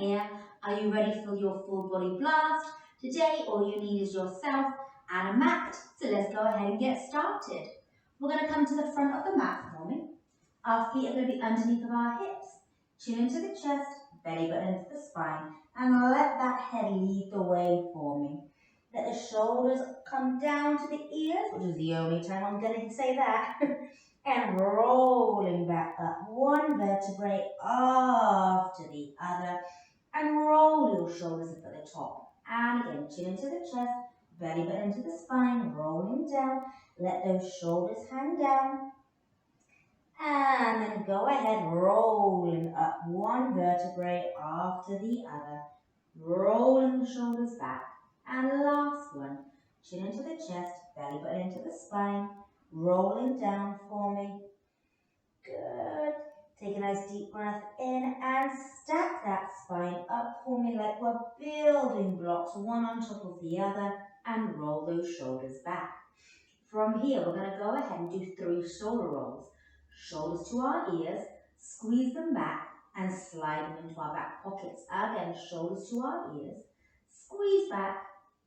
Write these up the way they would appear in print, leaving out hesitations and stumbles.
here. Are you ready for your full body blast? Today, all you need is yourself and a mat. So let's go ahead and get started. We're going to come to the front of the mat for me. Our feet are going to be underneath of our hips. Chin into the chest, belly button into the spine, and let that head lead the way for me. Let the shoulders come down to the ears, which is the only time I'm going to say that. And rolling back up, one vertebrae after the other, and roll your shoulders up at the top. And again, chin into the chest, belly button into the spine, rolling down. Let those shoulders hang down. And then go ahead, rolling up one vertebrae after the other, rolling the shoulders back. And last one, chin into the chest, belly button into the spine, rolling down for me. Good. Take a nice deep breath in and stack that spine up for me like we're building blocks, one on top of the other, and roll those shoulders back. From here, we're going to go ahead and do 3 shoulder rolls. Shoulders to our ears, squeeze them back, and slide them into our back pockets. Again, shoulders to our ears, squeeze back,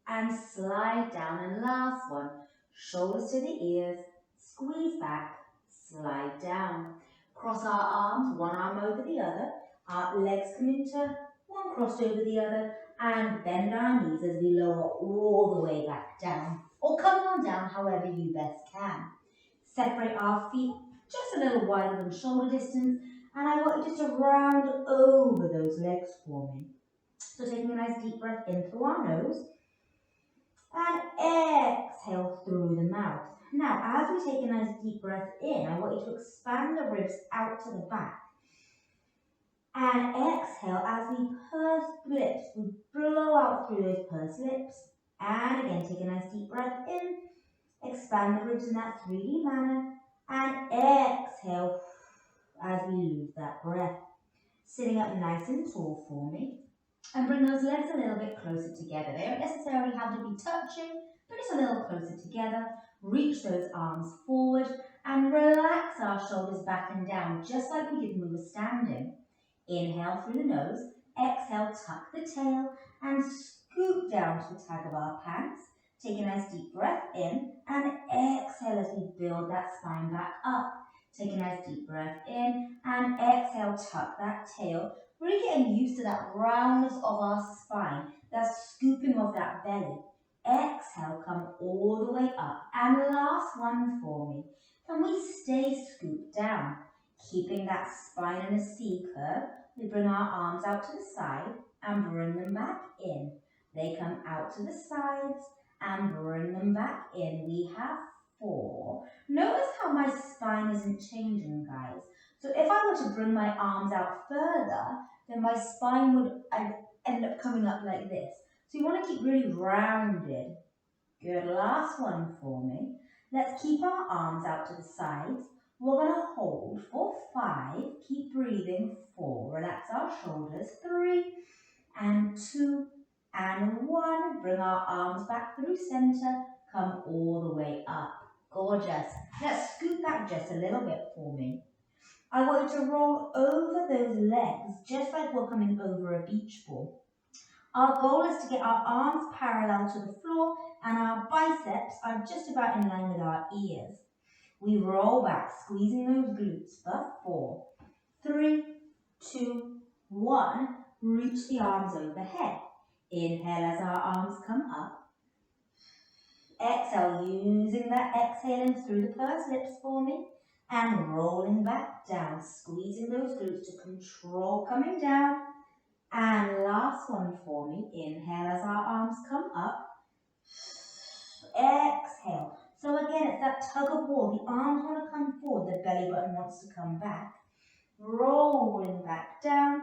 and slide down. And last one, shoulders to the ears, squeeze back, slide down. Cross our arms, one arm over the other. Our legs come into one crossed over the other, and bend our knees as we lower all the way back down. Or come on down however you best can. Separate our feet just a little wider than shoulder distance, and I want you just to round over those legs for me. So taking a nice deep breath in through our nose, and exhale through the mouth. Now, as we take a nice deep breath in, I want you to expand the ribs out to the back. And exhale as we purse lips. We blow out through those pursed lips. And again, take a nice deep breath in. Expand the ribs in that 3D manner. And exhale as we lose that breath. Sitting up nice and tall for me. And bring those legs a little bit closer together. They don't necessarily have to be touching, but just a little closer together. Reach those arms forward and relax our shoulders back and down, just like we did when we were standing. Inhale through the nose, exhale, tuck the tail, and scoot down to the tag of our pants. Take a nice deep breath in, and exhale as we build that spine back up. Take a nice deep breath in, and exhale, tuck that tail. Really getting used to that roundness of our spine, that scooping of that belly. Exhale, come all the way up. And last one for me. Can we stay scooped down? Keeping that spine in a C curve, we bring our arms out to the side and bring them back in. They come out to the sides and bring them back in. We have 4. Notice how my spine isn't changing, guys. So if I were to bring my arms out further, then my spine would end up coming up like this. So you want to keep really rounded. Good, last one for me. Let's keep our arms out to the sides. We're going to hold for 5. Keep breathing. 4. Relax our shoulders. 3 and 2 and 1. Bring our arms back through center. Come all the way up. Gorgeous. Let's scoot back just a little bit for me. I want you to roll over those legs just like we're coming over a beach ball. Our goal is to get our arms parallel to the floor and our biceps are just about in line with our ears. We roll back, squeezing those glutes for 4, 3, 2, 1. Reach the arms overhead. Inhale as our arms come up. Exhale, using that exhaling through the pursed lips for me. And rolling back down, squeezing those glutes to control coming down. And last one for me. Inhale as our arms come up. Exhale. So again, it's that tug of war. The arms want to come forward. The belly button wants to come back. Rolling back down.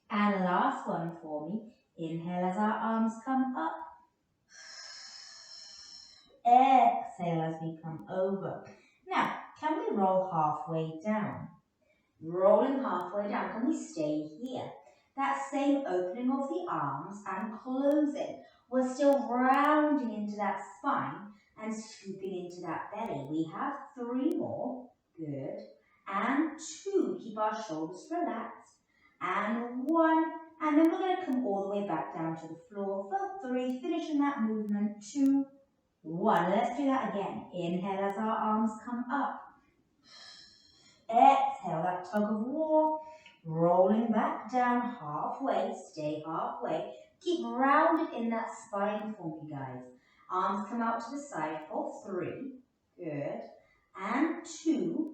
And last one for me. Inhale as our arms come up. Exhale as we come over. Now, can we roll halfway down? Rolling halfway down. Can we stay here? That same opening of the arms and closing. We're still rounding into that spine and scooping into that belly. We have 3 more. Good. And 2. Keep our shoulders relaxed. And 1. And then we're going to come all the way back down to the floor for 3, finishing that movement, 2, 1. Let's do that again. Inhale as our arms come up. Exhale, that tug of war, rolling back down halfway, stay halfway. Keep rounded in that spine for me, guys. Arms come out to the side for 3, good, and 2,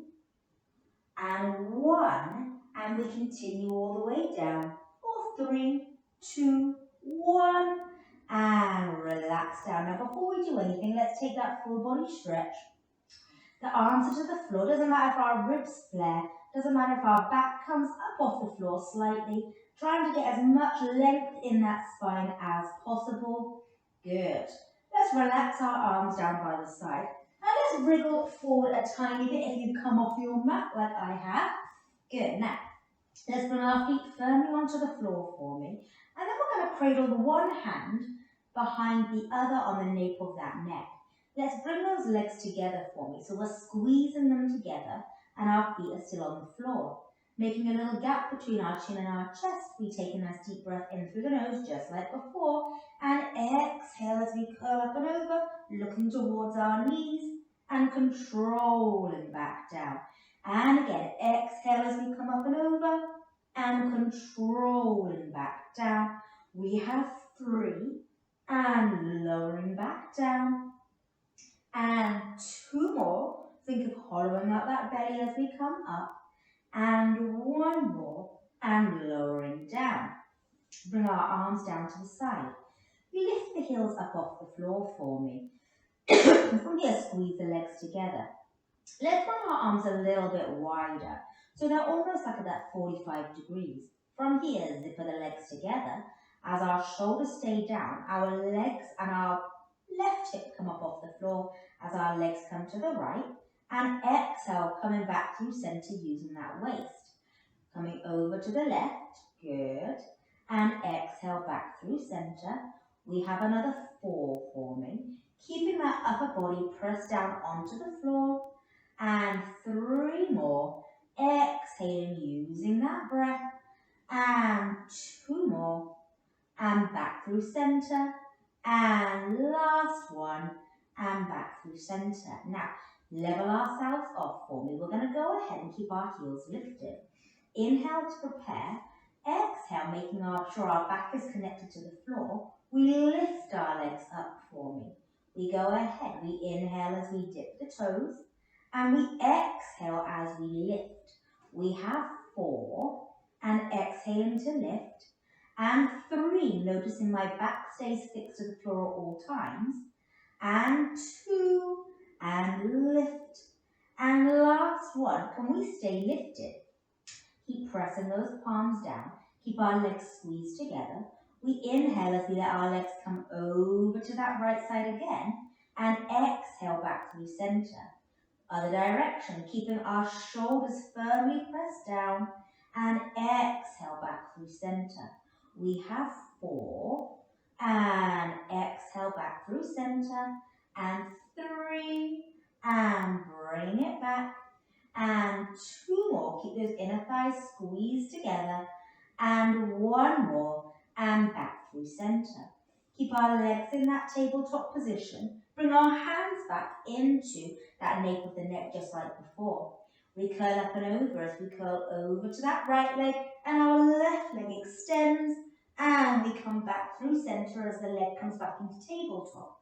and 1, and we continue all the way down for 3, 2, 1, and relax down. Now before we do anything, let's take that full body stretch. The arms are to the floor. Doesn't matter if our ribs flare, doesn't matter if our back comes up off the floor slightly, trying to get as much length in that spine as possible. Good. Let's relax our arms down by the side. And let's wriggle forward a tiny bit if you come off your mat like I have. Good. Now, let's bring our feet firmly onto the floor for me. And then we're going to cradle the one hand behind the other on the nape of that neck. Let's bring those legs together for me. So we're squeezing them together and our feet are still on the floor. Making a little gap between our chin and our chest. We take a nice deep breath in through the nose just like before. And exhale as we curl up and over, looking towards our knees and controlling back down. And again, exhale as we come up and over and controlling back down. We have 3 and lowering back down. And 2 more. Think of hollowing out that belly as we come up. And 1 more. And lowering down. Bring our arms down to the side. Lift the heels up off the floor for me. From here, squeeze the legs together. Let's bring our arms a little bit wider. So they're almost like at that 45 degrees. From here, zipper the legs together. As our shoulders stay down, our legs and our left hip come up off the floor as our legs come to the right. And exhale, coming back through center using that waist. Coming over to the left, good. And exhale back through center. We have another 4 forming. Keeping that upper body pressed down onto the floor. And 3 more. Exhaling using that breath. And 2 more. And back through center. And last one. And back through center. Now, level ourselves off for me. We're going to go ahead and keep our heels lifted. Inhale to prepare. Exhale, making sure our back is connected to the floor. We lift our legs up for me. We go ahead. We inhale as we dip the toes. And we exhale as we lift. We have 4. And exhaling to lift. And 3, noticing my back stays fixed to the floor at all times. And 2. And lift. And last one, can we stay lifted? Keep pressing those palms down. Keep our legs squeezed together. We inhale as we let our legs come over to that right side again. And exhale back through center. Other direction, keeping our shoulders firmly pressed down. And exhale back through center. We have 4. And exhale back through center. And 3, and bring it back, and 2 more, keep those inner thighs squeezed together, and 1 more, and back through center. Keep our legs in that tabletop position, bring our hands back into that nape of the neck just like before. We curl up and over as we curl over to that right leg, and our left leg extends, and we come back through center as the leg comes back into tabletop.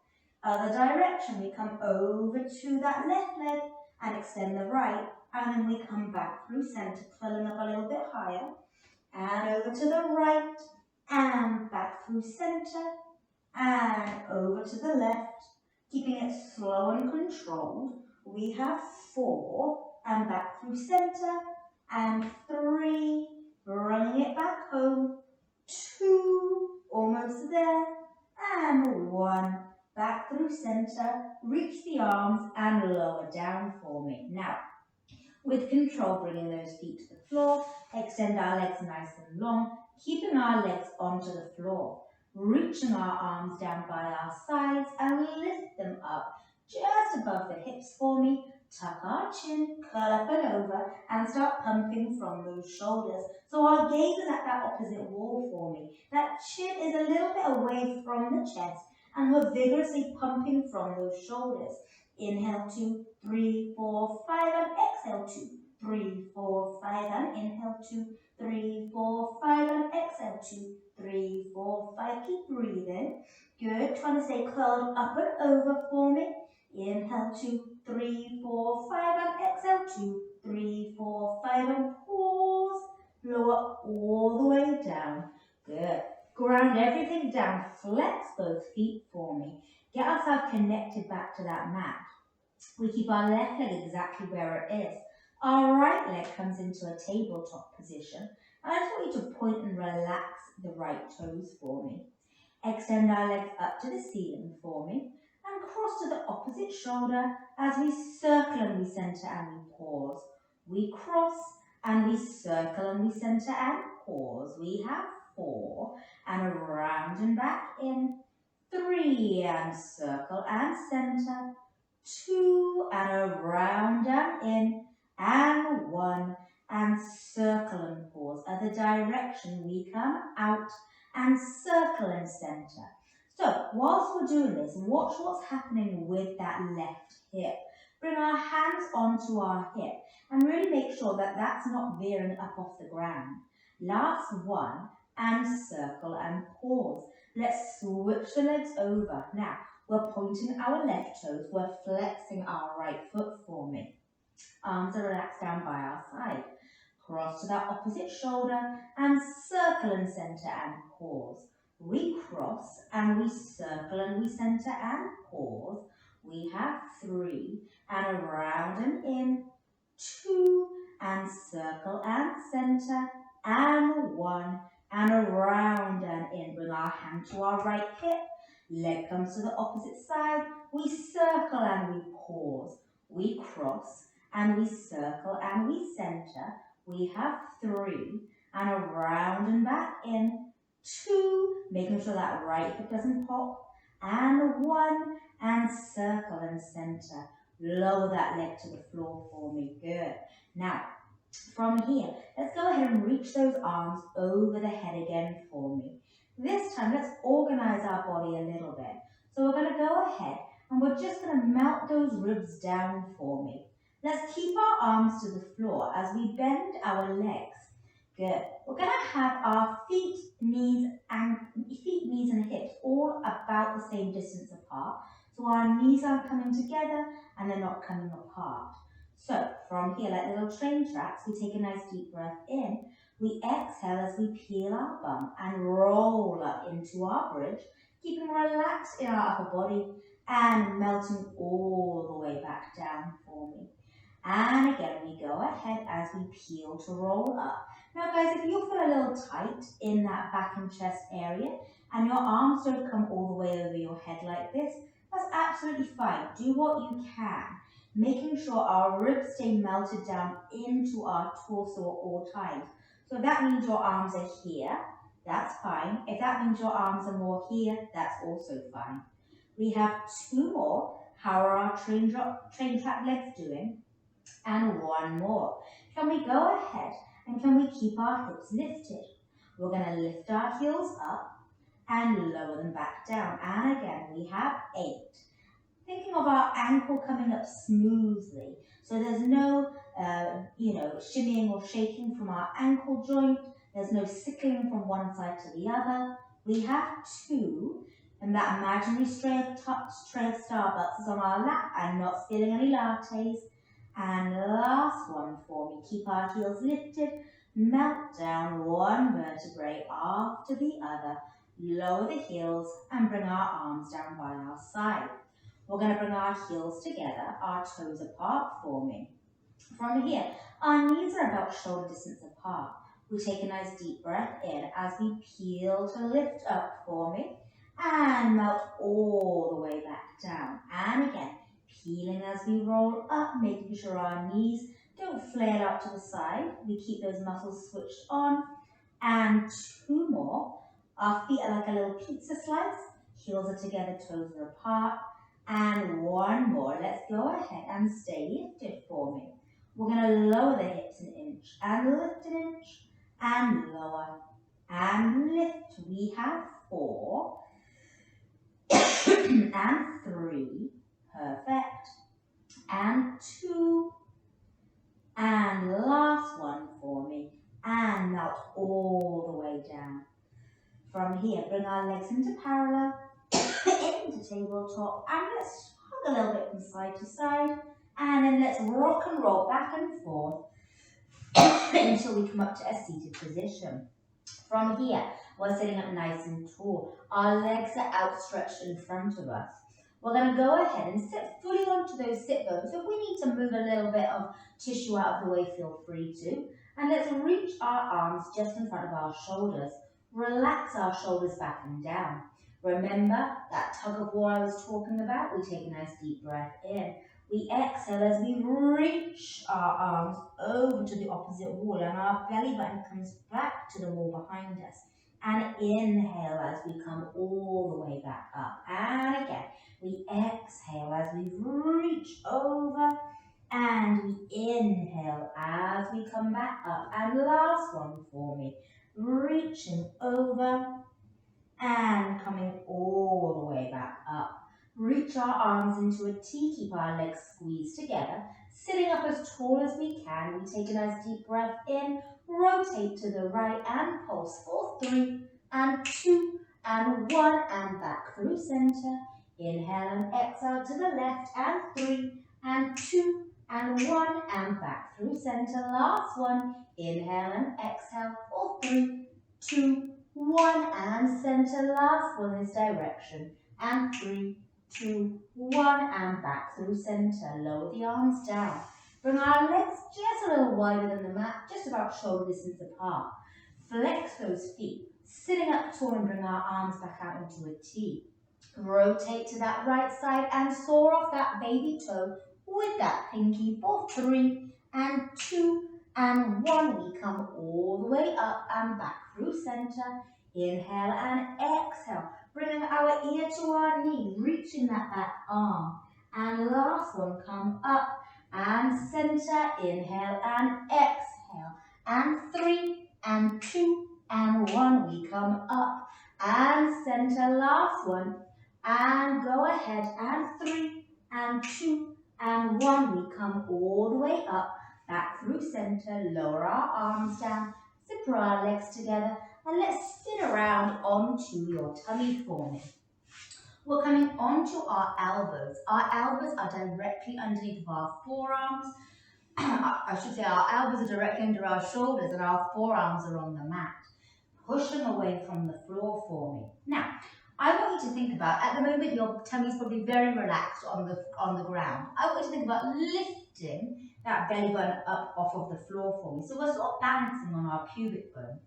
Other direction, we come over to that left leg and extend the right, and then we come back through center, curling up a little bit higher, and over to the right, and back through center, and over to the left, keeping it slow and controlled. We have 4, and back through center, and 3, bringing it back home, 2, almost there, and 1. Back through center, reach the arms and lower down for me. Now, with control, bringing those feet to the floor, extend our legs nice and long, keeping our legs onto the floor, reaching our arms down by our sides and lift them up just above the hips for me, tuck our chin, curl up and over, and start pumping from those shoulders. So our gaze is at that opposite wall for me. That chin is a little bit away from the chest, and we're vigorously pumping from those shoulders. Inhale 2, 3, 4, 5, and exhale 2, 3, 4, 5, and inhale 2, 3, 4, 5, and exhale 2, 3, 4, 5. Keep breathing. Good. Trying to stay curled up and over for me. Inhale 2, 3, 4, 5, and exhale 2, 3, 4, 5, and pause. Lower all the way down. Good. Ground everything down. Flex both feet for me. Get ourselves connected back to that mat. We keep our left leg exactly where it is. Our right leg comes into a tabletop position. And I just want you to point and relax the right toes for me. Extend our legs up to the ceiling for me. And cross to the opposite shoulder as we circle and we center and we pause. We cross and we circle and we center and pause. We have 4 and around and back in. 3 and circle and center. 2 and around and in. And 1 and circle and pause. Other direction we come out and circle and center. So whilst we're doing this, watch what's happening with that left hip. Bring our hands onto our hip and really make sure that that's not veering up off the ground. Last one, and circle and pause. Let's switch the legs over. Now, we're pointing our left toes, we're flexing our right foot for me. Arms are relaxed down by our side. Cross to that opposite shoulder and circle and center and pause. We cross and we circle and we center and pause. We have 3 and around and in. 2 and circle and center and 1 and around and in. Bring our hand to our right hip. Leg comes to the opposite side. We circle and we pause. We cross and we circle and we center. We have 3 and around and back in. 2, making sure that right hip doesn't pop. And 1 and circle and center. Lower that leg to the floor for me. Good. Now, from here, let's go ahead and reach those arms over the head again for me. This time, let's organize our body a little bit. So we're going to go ahead and we're just going to melt those ribs down for me. Let's keep our arms to the floor as we bend our legs. Good. We're going to have our feet, knees, and hips all about the same distance apart. So our knees aren't coming together and they're not coming apart. So from here, like little train tracks, we take a nice deep breath in. We exhale as we peel our bum and roll up into our bridge, keeping relaxed in our upper body and melting all the way back down for me. And again, we go ahead as we peel to roll up. Now guys, if you feel a little tight in that back and chest area and your arms don't come all the way over your head like this, that's absolutely fine. Do what you can, making sure our ribs stay melted down into our torso at all times. So if that means your arms are here, that's fine. If that means your arms are more here, that's also fine. We have 2 more. How are our train track legs doing? And 1 more. Can we go ahead and can we keep our hips lifted? We're going to lift our heels up and lower them back down. And again, we have 8. Thinking of our ankle coming up smoothly. So there's no, shimmying or shaking from our ankle joint. There's no sickling from one side to the other. We have 2. And that imaginary tray of Starbucks is on our lap and not spilling any lattes. And last one for me. Keep our heels lifted. Melt down one vertebrae after the other. Lower the heels and bring our arms down by our side. We're going to bring our heels together, our toes apart for me. From here, our knees are about shoulder distance apart. We take a nice deep breath in as we peel to lift up for me and melt all the way back down. And again, peeling as we roll up, making sure our knees don't flail out to the side. We keep those muscles switched on. And 2 more. Our feet are like a little pizza slice. Heels are together, toes are apart. And one more. Let's go ahead and stay lifted for me. We're going to lower the hips an inch and lift an inch and lower and lift. We have 4 and 3. Perfect. And 2. And last one for me. And melt all the way down. From here, bring our legs into parallel, into tabletop, and let's hug a little bit from side to side. And then let's rock and roll back and forth until we come up to a seated position. From here, we're sitting up nice and tall. Our legs are outstretched in front of us. We're going to go ahead and sit fully onto those sit bones. If we need to move a little bit of tissue out of the way, feel free to. And let's reach our arms just in front of our shoulders. Relax our shoulders back and down. Remember that tug of war I was talking about? We take a nice deep breath in. We exhale as we reach our arms over to the opposite wall and our belly button comes back to the wall behind us. And inhale as we come all the way back up. And again, we exhale as we reach over and we inhale as we come back up. And last one for me, reaching over and coming all the way back up. Reach our arms into a T, keep our legs squeezed together. Sitting up as tall as we can, we take a nice deep breath in, rotate to the right and pulse for 3 and 2 and 1 and back through center. Inhale and exhale to the left and 3 and 2 and 1 and back through center. Last one, inhale and exhale for 3, 2, 1 and center. Last one this direction and 3, 2, 1 and back through center. Lower the arms down. Bring our legs just a little wider than the mat, just about shoulder distance apart. Flex those feet, sitting up tall and bring our arms back out into a T. Rotate to that right side and soar off that baby toe with that pinky for 3 and 2 and 1. We come all the way up and back through center. Inhale and exhale. Bringing our ear to our knee, reaching that back arm. And last one, come up and center. Inhale and exhale. And 3 and 2 and 1. We come up and center. Last one. And go ahead. And 3 and 2 and 1. We come all the way up, back through center. Lower our arms down. Zip our legs together. And let's spin around onto your tummy for me. We're coming onto our elbows. Our elbows are directly underneath of our forearms. I should say our elbows are directly under our shoulders and our forearms are on the mat. Push them away from the floor for me. Now, I want you to think about, at the moment your tummy is probably very relaxed on the ground. I want you to think about lifting that belly button up off of the floor for me. So we're sort of balancing on our pubic bone.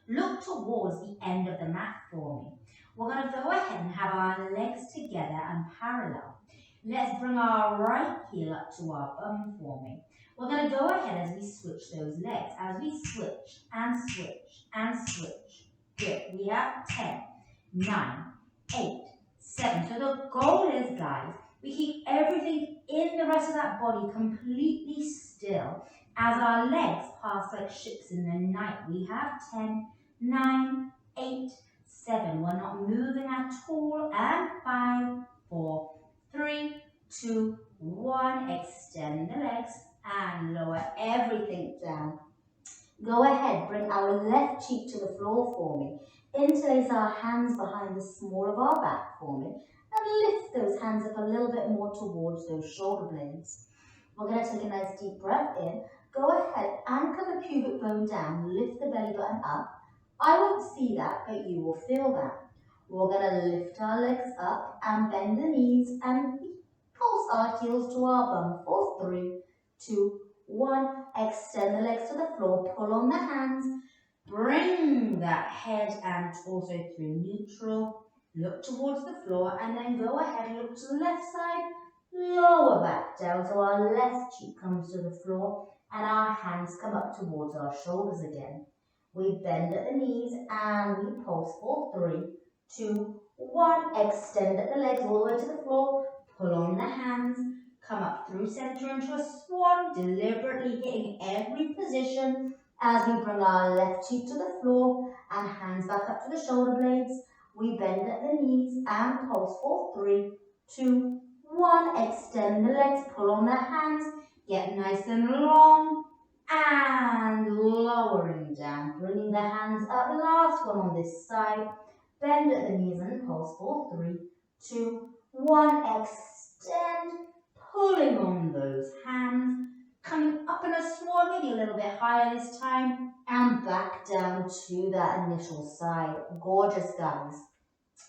Look towards the end of the mat for me. We're going to go ahead and have our legs together and parallel. Let's bring our right heel up to our bum for me. We're going to go ahead as we switch those legs. As we switch and switch and switch. Good. We have 10, 9, 8, 7. So the goal is, guys, we keep everything in the rest of that body completely still as our legs pass like ships in the night. We have 10, 9, 8, 7. We're not moving at all. And 5, 4, 3, 2, 1. Extend the legs and lower everything down. Go ahead, bring our left cheek to the floor for me. Interlace our hands behind the small of our back for me. And lift those hands up a little bit more towards those shoulder blades. We're going to take a nice deep breath in. Go ahead, anchor the pubic bone down, lift the belly button up. I won't see that, but you will feel that. We're going to lift our legs up and bend the knees and pulse our heels to our bum for 3, 2, 1. Extend the legs to the floor, pull on the hands. Bring that head and torso through neutral. Look towards the floor and then go ahead and look to the left side. Lower back down so our left cheek comes to the floor and our hands come up towards our shoulders again. We bend at the knees and we pulse for 3, 2, 1. Extend at the legs all the way to the floor. pull on the hands, come up through center into a swan, deliberately hitting every position as we bring our left cheek to the floor and hands back up to the shoulder blades. We bend at the knees and pulse for 3, 2, 1. Extend the legs, pull on the hands, get nice and long, and lowering down, bringing the hands up. Last one on this side. Bend at the knees and pulse for 3, 2, 1. Extend, pulling on those hands, coming up in a swan, maybe a little bit higher this time, and back down to that initial side. Gorgeous, guys.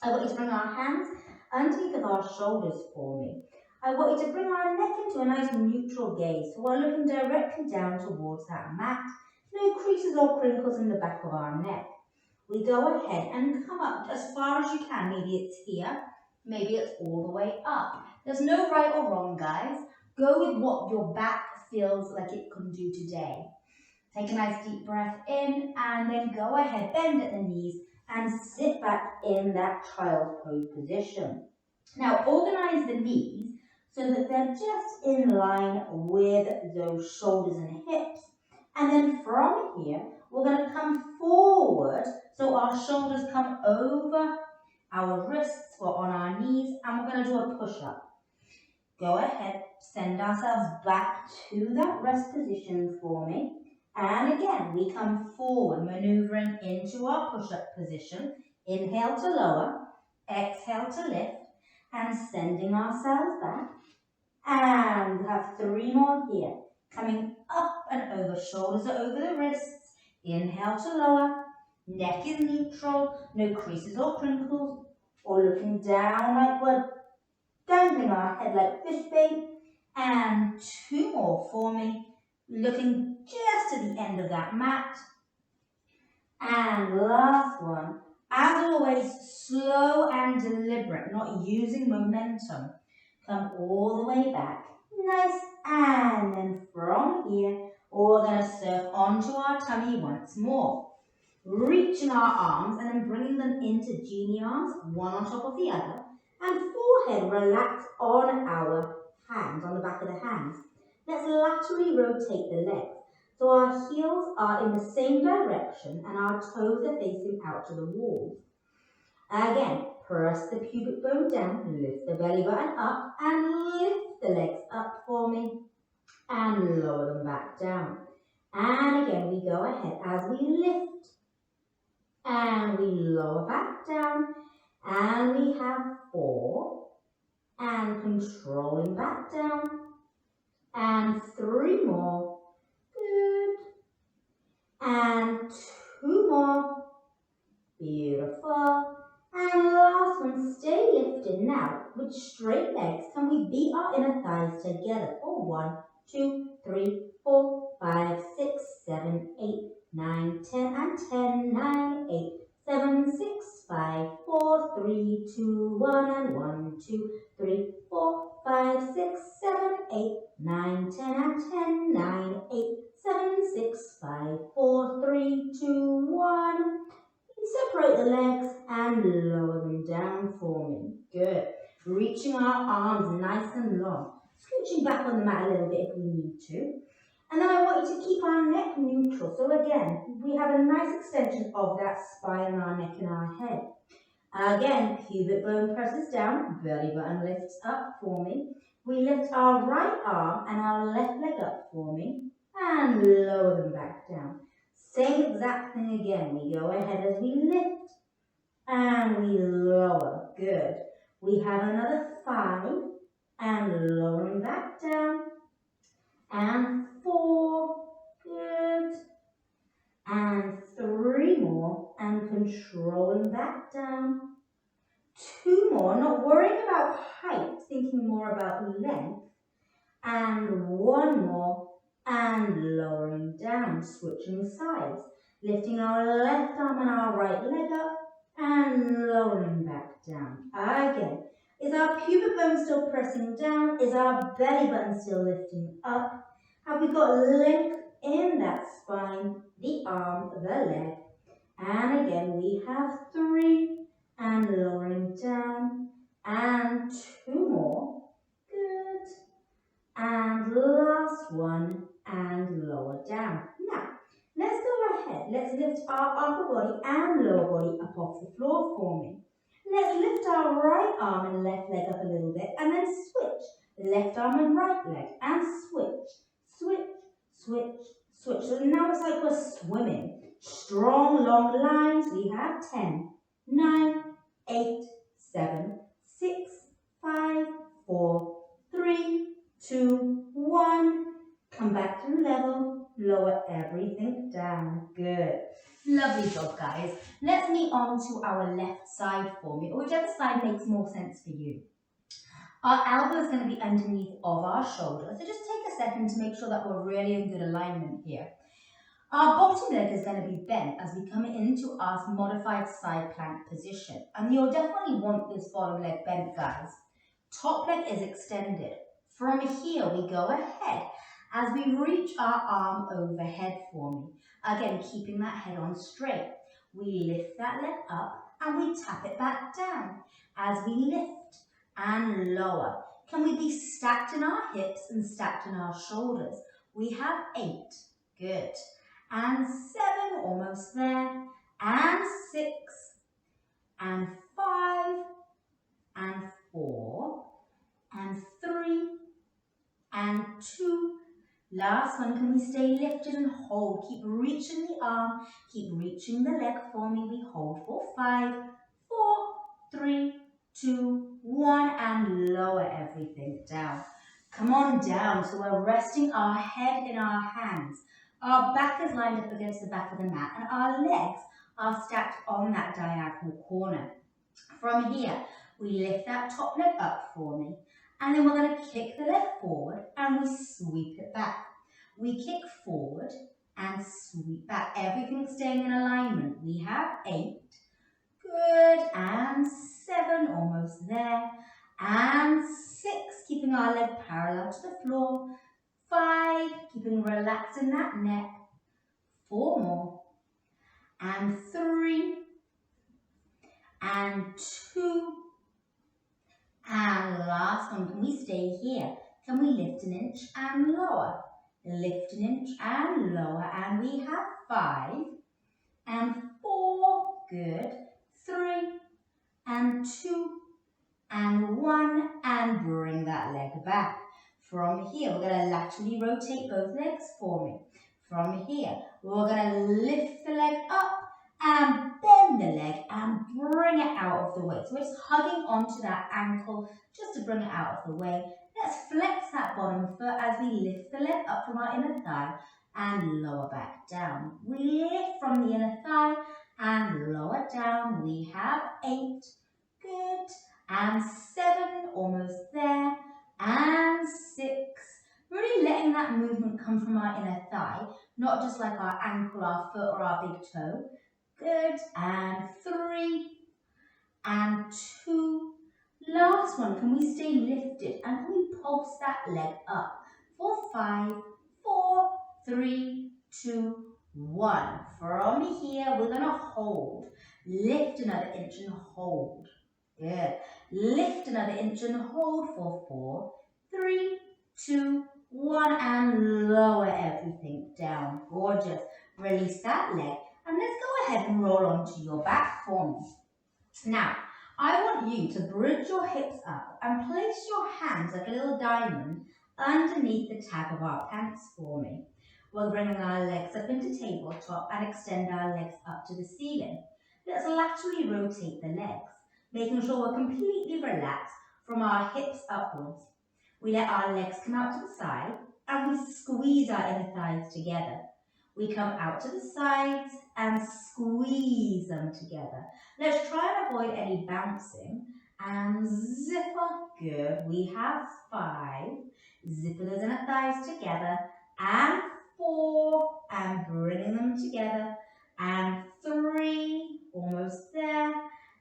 I want you to bring our hands underneath of our shoulders for me. I want you to bring our neck into a nice neutral gaze, so we're looking directly down towards that mat. No creases or crinkles in the back of our neck. We go ahead and come up as far as you can. Maybe it's here, maybe it's all the way up. There's no right or wrong, guys. Go with what your back feels like it can do today. Take a nice deep breath in and then go ahead, bend at the knees and sit back in that child's pose position. Now organize the knees so that they're just in line with those shoulders and hips. And then from here, we're going to come forward so our shoulders come over our wrists, we're on our knees, and we're going to do a push-up. Go ahead, send ourselves back to that rest position for me. And again, we come forward, maneuvering into our push-up position. Inhale to lower, exhale to lift, and sending ourselves back. And we have 3 more here. Coming up and over, shoulders are over the wrists. Inhale to lower, neck is neutral, no creases or crinkles, or looking down like we're dangling our head like fish bait. And 2 more for me, looking just to the end of that mat. And last one, as always, slow and deliberate, not using momentum. Come all the way back, nice, and then from here, we're going to surf onto our tummy once more. Reaching our arms and then bringing them into genie arms, one on top of the other, and forehead relax on our hands, on the back of the hands. Let's laterally rotate the legs so our heels are in the same direction and our toes are facing out to the walls. Again, press the pubic bone down, lift the belly button up, and lift the legs up for me, and lower them back down. And again, we go ahead as we lift, and we lower back down, and we have 4, and controlling back down, and 3 more, good, and 2 more, beautiful. And last one, stay lifted now. With straight legs, can we beat our inner thighs together for 1, 2, 3, 4, 5, 6, 7, 8, 9, 10, and 10, 9, 8, 7, 6, 5, 4, 3, 2, 1, and 1, 2, 3, 4, 5, 6, 7, 8, 9, 10, and 10, 9, 8, 7, 6, 5, 4, 3, 2, 1. Separate the legs and lower them down for me. Good. Reaching our arms nice and long. Scooching back on the mat a little bit if we need to. And then I want you to keep our neck neutral. So again, we have a nice extension of that spine in our neck and our head. Again, pubic bone presses down, belly button lifts up for me. We lift our right arm and our left leg up for me and lower them back down. Same exact thing again. We go ahead as we lift and we lower. Good. We have another 5 and lowering back down. And 4. Good. And 3 more and controlling back down. 2 more, not worrying about height, thinking more about length. And 1 more. And lowering down, switching sides, lifting our left arm and our right leg up and lowering back down. Again, is our pubic bone still pressing down? Is our belly button still lifting up? Have we got length in that spine, the arm, the leg? And again, we have 3 and lowering down and 2 more. and last one, and lower down. Now, let's go ahead. Let's lift our upper body and lower body up off the floor for me. Let's lift our right arm and left leg up a little bit, and then switch. Left arm and right leg, and switch, switch, switch, switch. So now it's like we're swimming. Strong, long lines. We have 10, 9, 8, 7, 6, 5, 4, 3, 2, 1. Come back to level. Lower everything down. Good. Lovely job, guys. Let's move on to our left side for me, or whichever side makes more sense for you. Our elbow is going to be underneath of our shoulder, so just take a second to make sure that we're really in good alignment here. Our bottom leg is going to be bent as we come into our modified side plank position, and you'll definitely want this bottom leg bent, guys. Top leg is extended. From here, we go ahead as we reach our arm overhead for me. Again, keeping that head on straight. We lift that leg up and we tap it back down. As we lift and lower. Can we be stacked in our hips and stacked in our shoulders? We have 8. Good. And 7, almost there. And 6. And 5. And 4. And 3. And 2. Last one, can we stay lifted and hold? Keep reaching the arm, keep reaching the leg for me. We hold for 5, 4, 3, 2, 1, and lower everything down. Come on down, so we're resting our head in our hands. Our back is lined up against the back of the mat, and our legs are stacked on that diagonal corner. From here, we lift that top leg up for me. And then we're going to kick the leg forward and we sweep it back. We kick forward and sweep back. Everything staying in alignment. We have 8. Good. And 7. Almost there. And 6. Keeping our leg parallel to the floor. 5. Keeping relaxed in that neck. 4 more. And 3. And 2. And last one, can we stay here? Can we lift an inch and lower? Lift an inch and lower. And we have 5 and 4. Good. 3 and 2 and 1. And bring that leg back. From here, we're going to laterally rotate both legs for me. From here, we're going to lift the leg up and bend the leg and bring it out of the way. So we're just hugging onto that ankle just to bring it out of the way. Let's flex that bottom foot as we lift the leg up from our inner thigh and lower back down. We lift from the inner thigh and lower down. We have 8. Good. And 7. Almost there. And 6. Really letting that movement come from our inner thigh, not just like our ankle, our foot, or our big toe. Good. And 3. And 2. Last one. Can we stay lifted? And can we pulse that leg up? For 5, 4, 3, 2, 1. From here, we're going to hold. Lift another inch and hold. Good. Lift another inch and hold for 4, 3, 2, 1. And lower everything down. Gorgeous. Release that leg. And let's go ahead and roll onto your back for me. Now, I want you to bridge your hips up and place your hands like a little diamond underneath the tab of our pants for me. We're bringing our legs up into tabletop and extend our legs up to the ceiling. Let's laterally rotate the legs, making sure we're completely relaxed from our hips upwards. We let our legs come out to the side and we squeeze our inner thighs together. We come out to the sides and squeeze them together. Let's try and avoid any bouncing. And zipper. Good. We have 5. Zipper those inner thighs together. And 4. And bringing them together. And 3. Almost there.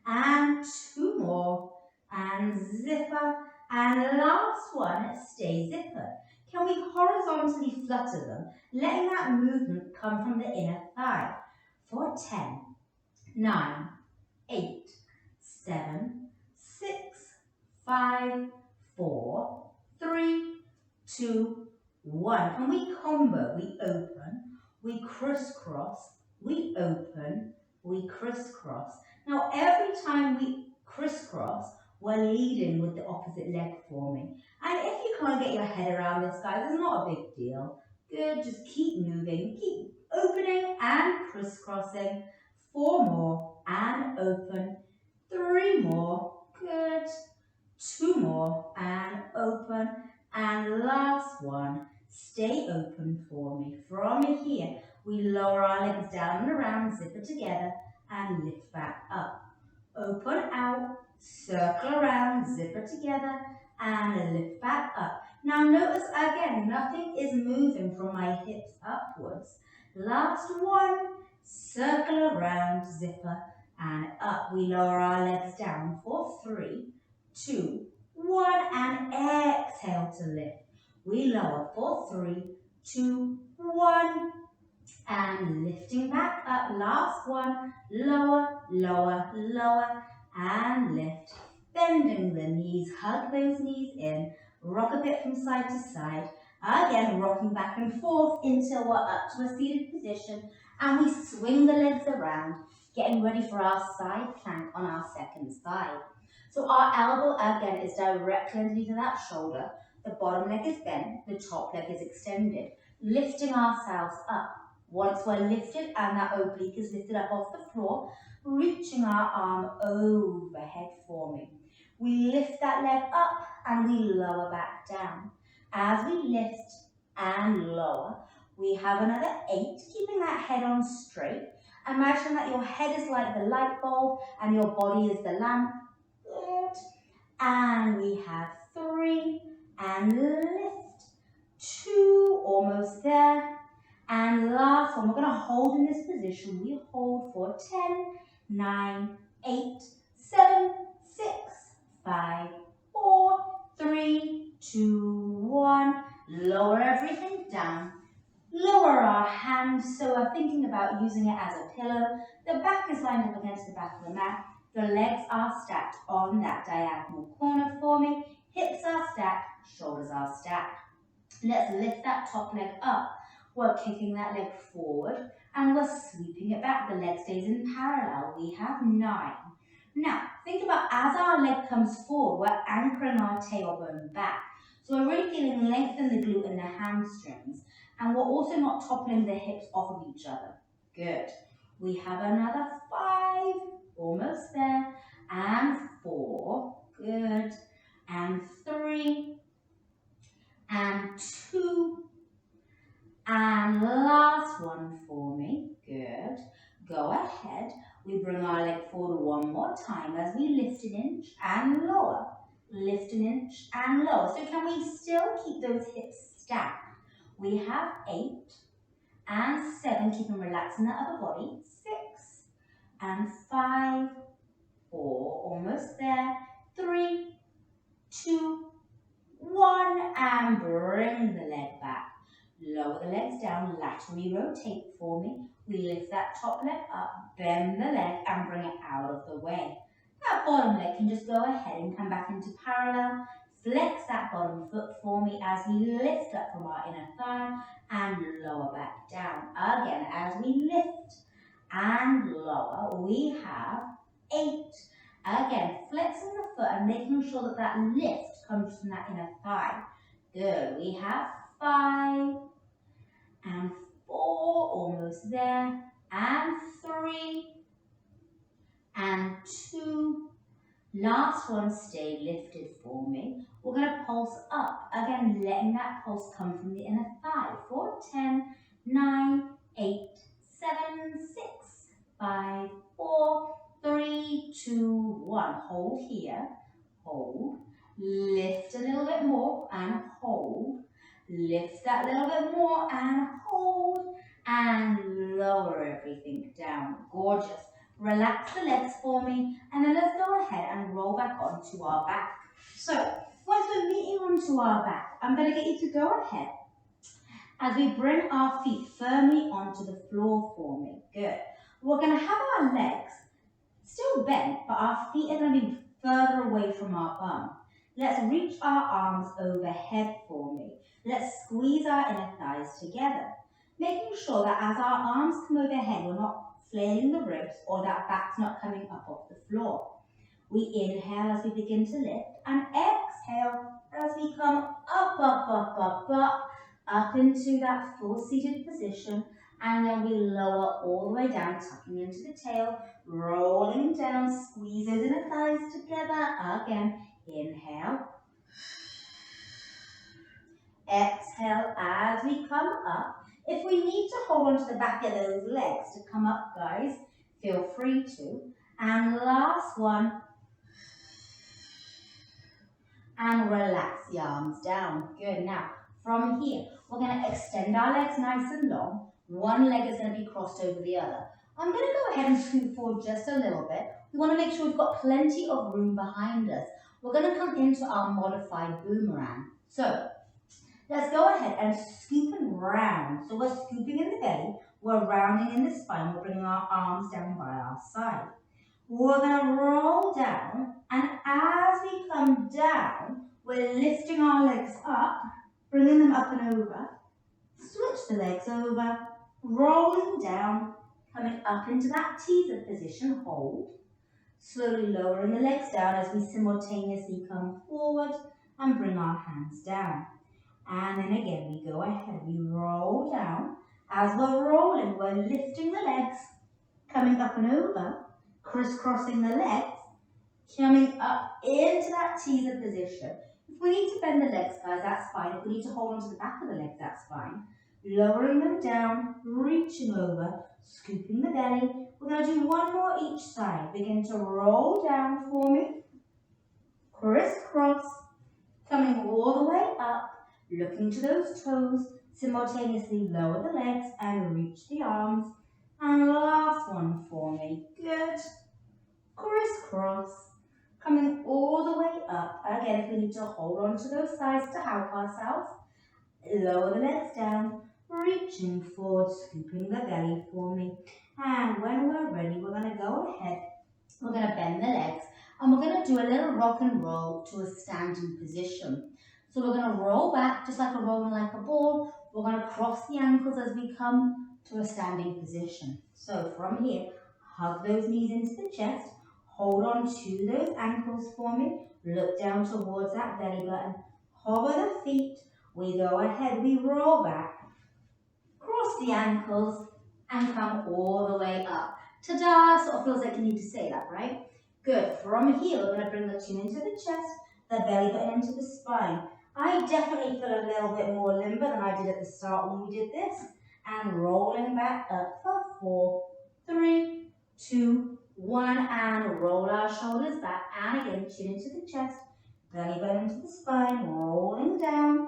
And 2 more. And zipper. And last one. Stay zipper. Can we horizontally flutter them, letting that movement come from the inner thigh? For 10, 9, 8, 7, 6, 5, 4, 3, 2, 1. Can we combo? We open, we crisscross, we open, we crisscross. Now every time we crisscross, we're leading with the opposite leg forming. And if you can't get your head around this, guys, it's not a big deal. Good, just keep moving, keep opening and crisscrossing. 4 more and open. 3 more, good. 2 more and open. And last one, stay open for me. From here, we lower our legs down and around, zipper together, and lift back up. Open out, circle around, zipper together, and lift back up. Now notice again, nothing is moving from my hips upwards. Last one, circle around, zipper, and up. We lower our legs down for 3, 2, 1, and exhale to lift. We lower for 3, 2, 1, and lifting back up. Last one, lower, lower, lower, and lift. Bending the knees, hug those knees in, rock a bit from side to side. Again, rocking back and forth until we're up to a seated position, and we swing the legs around, getting ready for our side plank on our second side. So our elbow again is directly underneath that shoulder. The bottom leg is bent, the top leg is extended, lifting ourselves up. Once we're lifted and that oblique is lifted up off the floor, reaching our arm overhead forming. We lift that leg up and we lower back down. As we lift and lower, we have another 8, keeping that head on straight. Imagine that your head is like the light bulb and your body is the lamp. Good. And we have 3 and lift. 2, almost there. And last one, we're going to hold in this position. We hold for 10, 9, 8, 7, 6, 5, 4, 3, 2, 1. Lower everything down. Lower our hands, so we're thinking about using it as a pillow. The back is lined up against the back of the mat. The legs are stacked on that diagonal corner for me. Hips are stacked, shoulders are stacked. Let's lift that top leg up. We're kicking that leg forward and we're sweeping it back. The leg stays in parallel. We have 9. Now, think about as our leg comes forward, we're anchoring our tailbone back. So we're really feeling lengthen the glute and the hamstrings. And we're also not toppling the hips off of each other. Good. We have another 5. Almost there. And 4. Good. And 3. And 2. And last one for me. Good. Go ahead. We bring our leg forward one more time as we lift an inch and lower. Lift an inch and lower. So can we still keep those hips stacked? We have 8 and 7. Keep them relaxed in the upper body. 6 and 5. 4. Almost there. 3, 2, 1. And bring the leg back. Lower the legs down, laterally rotate for me. We lift that top leg up, bend the leg and bring it out of the way. That bottom leg can just go ahead and come back into parallel. Flex that bottom foot for me as we lift up from our inner thigh and lower back down. Again, as we lift and lower, we have 8. Again, flexing the foot and making sure that that lift comes from that inner thigh. Good. We have 5 and 4, almost there, and 3 and 2. Last one, stay lifted for me. We're going to pulse up. Again, letting that pulse come from the inner thigh. For 10, 9, 8, 7, 6, 5, 4, 3, 2, 1. Hold here. Hold. Lift a little bit more and hold. Lift that little bit more and hold. And lower everything down. Gorgeous. Relax the legs for me, and then let's go ahead and roll back onto our back. So, once we're meeting onto our back, I'm going to get you to go ahead as we bring our feet firmly onto the floor for me. Good. We're going to have our legs still bent, but our feet are going to be further away from our bum. Let's reach our arms overhead for me. Let's squeeze our inner thighs together, making sure that as our arms come overhead, we're not flailing the ribs or that back's not coming up off the floor. We inhale as we begin to lift and exhale as we come up into that full seated position, and then we lower all the way down, tucking into the tail, rolling down, squeeze those inner thighs together. Again, inhale. Exhale as we come up. If we need to hold onto the back of those legs to come up, guys, feel free to. And last one. And relax the arms down. Good. Now, from here, we're going to extend our legs nice and long. One leg is going to be crossed over the other. I'm going to go ahead and scoot forward just a little bit. We want to make sure we've got plenty of room behind us. We're going to come into our modified boomerang. So, let's go ahead and scoop and round. So we're scooping in the belly, we're rounding in the spine, we're bringing our arms down by our side. We're going to roll down, and as we come down, we're lifting our legs up, bringing them up and over. Switch the legs over, rolling down, coming up into that teaser position, hold. Slowly lowering the legs down as we simultaneously come forward and bring our hands down. And then again, we go ahead, we roll down. As we're rolling, we're lifting the legs, coming up and over, crisscrossing the legs, coming up into that teaser position. If we need to bend the legs, guys, that's fine. If we need to hold onto the back of the legs, that's fine. Lowering them down, reaching over, scooping the belly. We're going to do one more each side. Begin to roll down for me. Crisscross, coming all the way up. Looking to those toes, simultaneously lower the legs and reach the arms. And last one for me. Good. Crisscross. Coming all the way up. Again, if we need to hold on to those sides to help ourselves, lower the legs down, reaching forward, scooping the belly for me. And when we're ready, we're going to go ahead. We're going to bend the legs and we're going to do a little rock and roll to a standing position. So we're going to roll back, just like rolling like a ball. We're going to cross the ankles as we come to a standing position. So from here, hug those knees into the chest. Hold on to those ankles for me. Look down towards that belly button. Hover the feet. We go ahead, we roll back. Cross the ankles and come all the way up. Ta-da! Sort of feels like you need to say that, right? Good. From here, we're going to bring the chin into the chest, the belly button into the spine. I definitely feel a little bit more limber than I did at the start when we did this. And rolling back up for 4, 3, 2, 1. And roll our shoulders back. And again, chin into the chest, belly button into the spine, rolling down.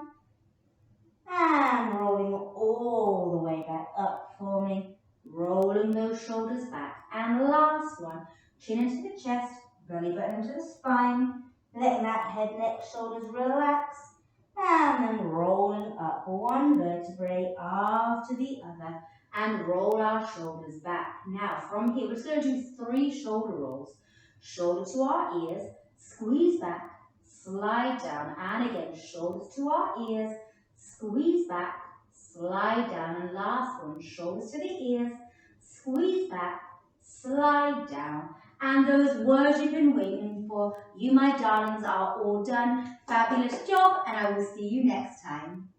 And rolling all the way back up for me. Rolling those shoulders back. And last one, chin into the chest, belly button into the spine. Letting that head, neck, shoulders relax. And then rolling up one vertebrae after the other. And roll our shoulders back. Now from here, we're just going to do 3 shoulder rolls. Shoulder to our ears, squeeze back, slide down. And again, shoulders to our ears, squeeze back, slide down. And last one, shoulders to the ears, squeeze back, slide down. And those words you've been waiting for, you my darlings, are all done. Fabulous job, and I will see you next time.